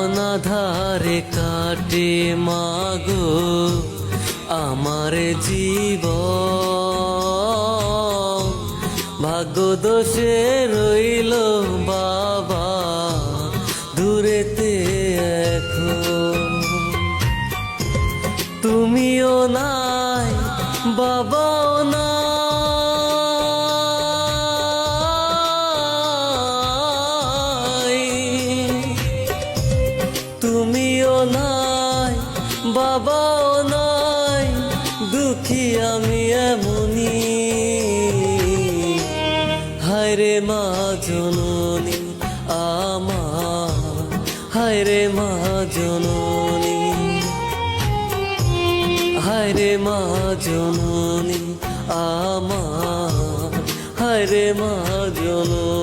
অনাধারে কাটে মাগো আমার জীবন, ভাগ্য দোষে রইল বাবা দূরেতে এখন। তুমিও নাই বাবাও নাই, তুমিও নাই বাবাও নাই, দুঃখী আমি এমনি। হায়রে মা জননী আমার, হায়রে মা জননী, হায়রে মা জননী আমার, হায়রে মা জননী।